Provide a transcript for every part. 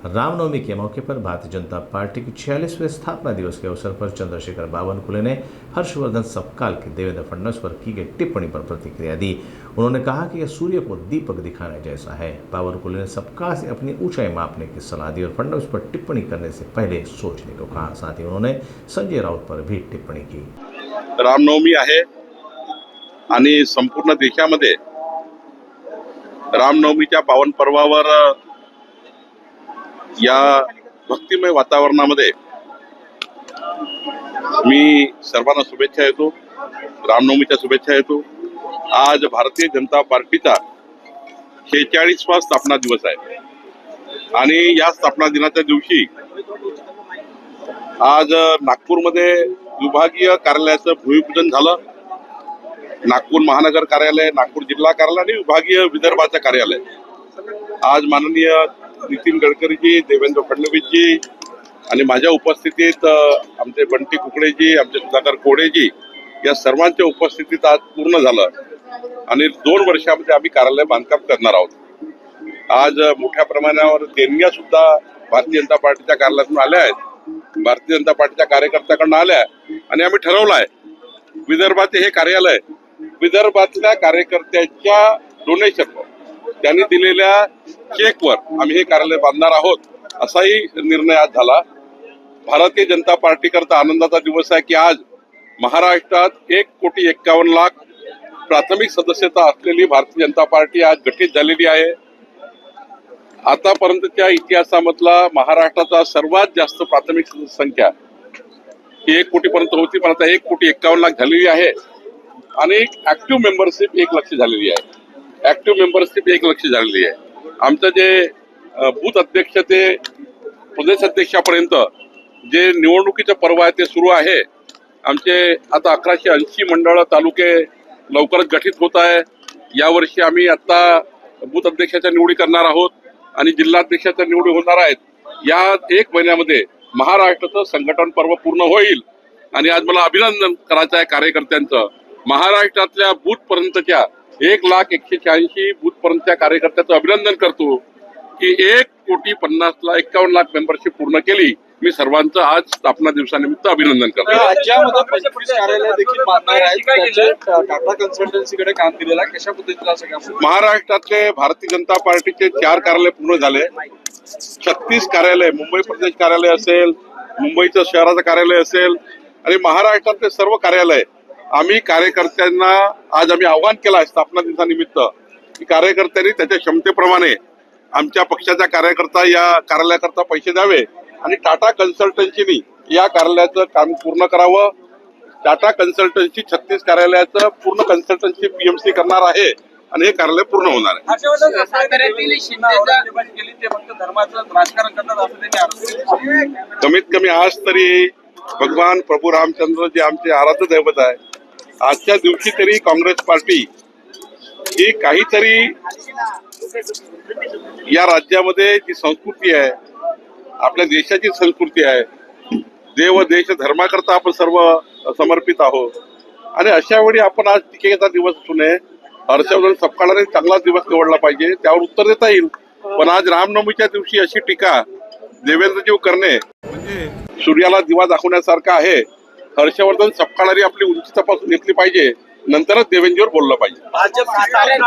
रामनवमी के मौके पर भारतीय जनता पार्टी की 46वें स्थापना दिवस के अवसर पर चंद्रशेखर बावनकुले ने हर्षवर्धन सपकाल की देवेंद्र फडणवीस पर की गई टिप्पणी पर प्रतिक्रिया दी। उन्होंने कहा कि यह सूर्य को दीपक दिखाने जैसा है। बावनकुले ने सबका से अपनी ऊंचाई मापने की सलाह दी और फडणवीस पर टिप्पणी करने से पहले सोचने को कहा। साथ ही उन्होंने संजय राउत पर भी टिप्पणी की। रामनवमी आहे आणि संपूर्ण देशामध्ये रामनवमीच्या पावन पर्वावर या भक्तिमय वातावरणामध्ये मी सर्वांना शुभेच्छा देतो, रामनवमीच्या शुभेच्छा देतो। आज भारतीय जनता पार्टीचा 46वा स्थापना दिवस आहे आणि या स्थापना दिनाच्या दिवशी आज नागपूरमध्ये विभागीय कार्यालयाचं भूमिपूजन झालं। नागपूर महानगर कार्यालय, नागपूर जिल्हा कार्यालय आणि विभागीय विदर्भाचं कार्यालय आज माननीय नितीन गडकरीजी, देवेंद्र फडणवीसजी आणि माझ्या उपस्थितीत आमचे बंटी कुकडेजी, आमचे सुधाकर कोडेजी या सर्वांच्या उपस्थितीत आज पूर्ण झालं आणि 2 वर्षामध्ये आम्ही कार्यालय बांधकाम करणार आहोत। आज मोठ्या प्रमाणावर देणग्या सुद्धा भारतीय जनता पार्टीच्या कार्यालयातून आल्या आहेत, भारतीय जनता पार्टीच्या कार्यकर्त्यांकडून आल्या आणि आम्ही ठरवलं आहे विदर्भाचे हे कार्यालय विदर्भातल्या कार्यकर्त्यांच्या डोनेशन त्यांनी दिलेल्या चेकवर आम्ही हे कार्यालय बांधणार आहोत असाही निर्णय आज झाला। भारतीय जनता पार्टी करता आनंदाचा दिवस आहे की आज महाराष्ट्रात 1,51,00,000 प्राथमिक सदस्यता असलेली भारतीय जनता पार्टी आज गठीत झालेली आहे। आतापर्यंतच्या इतिहासामधला महाराष्ट्राचा सर्वात जास्त प्राथमिक सदस्य संख्या ही 1 कोटीपर्यंत होती, पण आता 1,51,00,000 झालेली आहे आणि ऍक्टिव्ह मेंबरशिप 1 लाख झालेली आहे। ऍक्टिव्ह मेंबरशिप 1 लाख झालेली आहे। आमचं जे बूथ अध्यक्ष ते प्रदेश अध्यक्षापर्यंत जे निवडणुकीचं पर्व आहे ते सुरू आहे। आमचे आता 1180 मंडळ तालुके लवकरच गठीत होत आहे। यावर्षी आम्ही आता बूथ अध्यक्षाच्या निवडी करणार आहोत आणि जिल्हाध्यक्षाच्या निवडी होणार आहेत। या 1 महिन्यामध्ये महाराष्ट्राचं संघटन पर्व पूर्ण होईल आणि आज मला अभिनंदन करायचं आहे कार्यकर्त्यांचं। महाराष्ट्रातल्या बूथ पर्यंतच्या 1,186 बूथ पर्यंतच्या कार्यकर्त्यांचं अभिनंदन करतो की 1,50,51,00,000 मेंबरशिप पूर्ण केली। मी सर्वांचं आज स्थापना दिवसानिमित्त अभिनंदन करतो। राज्यामध्ये 25 कार्यालय देखील बांधणार आहेत, टाटा कन्सल्टन्सीकडे काम दिलेलं आहे, कशा पद्धतीचं असं काम? महाराष्ट्रातले भारतीय जनता पार्टीचे 4 कार्यालय पूर्ण झाले। 36 कार्यालय, मुंबई प्रदेश कार्यालय असेल, मुंबईचं शहराचं कार्यालय असेल आणि महाराष्ट्रातले सर्व कार्यालय आम्ही कार्यकर्त्यांना आज आम्ही आव्हान केलं आहे स्थापना दिवसानिमित्त की कार्यकर्त्यांनी त्याच्या क्षमतेप्रमाणे आमच्या पक्षाच्या कार्यकर्ता या कार्यालयाकरता पैसे द्यावे आणि टाटा कन्सल्टन्सीनी या कार्यालयाचं काम पूर्ण करावं। टाटा कन्सल्टन्सी 36 कार्यालयाचं पूर्ण कन्सल्टन्सी पीएमसी करणार आहे आणि हे कार्यालय पूर्ण होणार आहे। कमीत कमी आज तरी भगवान प्रभू रामचंद्र जे आमचे आराध्य दैवत आहे, आजच्या दिवशी तरी काँग्रेस पार्टी ही काहीतरी या राज्यामध्ये जी संस्कृती आहे, आपल्या देशाची संस्कृती आहे, देव देश धर्माकरता आपण सर्व समर्पित आहोत आणि अशा वेळी आपण आज टीकेचा दिवस असू नये। हर्षवर्धन सपकाळाने चांगला दिवस निवडला पाहिजे, त्यावर उत्तर देता येईल। पण आज रामनवमीच्या दिवशी अशी टीका देवेंद्रजीव करणे म्हणजे सूर्याला दिवा दाखवण्यासारखं आहे। हर्षवर्धन सपकाळाने आपली उंची तपासून घेतली पाहिजे, नंतरच देवेंद्रजीवर बोललं पाहिजे। भाजप झालेली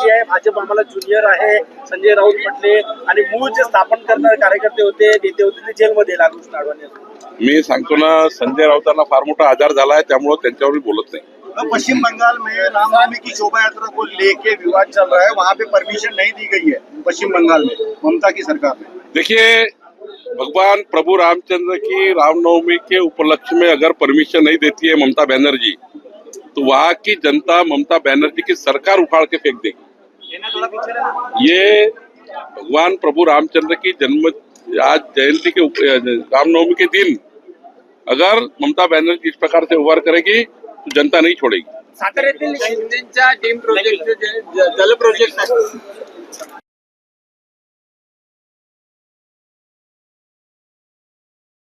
आहे, भाजप आम्हाला ज्युनियर आहे, संजय राऊत म्हटले आणि मूळ जे स्थापन करणारे कार्यकर्ते होते, नेते होते ते जेलमध्ये लालकृष्ण अडवाणी। मी सांगतो ना, संजय राऊतांना फार मोठा आजार झाला आहे, त्यामुळे त्यांच्यावर बोलत नाही। पश्चिम बंगाल में रामनवमी की शोभा यात्रा को लेके विवाद चल रहा है, वहाँ पे परमिशन नहीं दी गई है पश्चिम बंगाल में ममता की सरकार ने। देखिए, भगवान प्रभु रामचंद्र की रामनवमी के उपलक्ष्य में अगर परमिशन नहीं देती है ममता बनर्जी, तो वहाँ की जनता ममता बनर्जी की सरकार उखाड़ के फेंक देगी। ये भगवान प्रभु रामचंद्र की जन्म आज जयंती के रामनवमी के दिन अगर ममता बनर्जी इस प्रकार से व्यवहार करेगी तो जनता नहीं छोड़ेगी। साताऱ्यातील शिंदेच्या डीम प्रोजेक्ट जल प्रोजेक्ट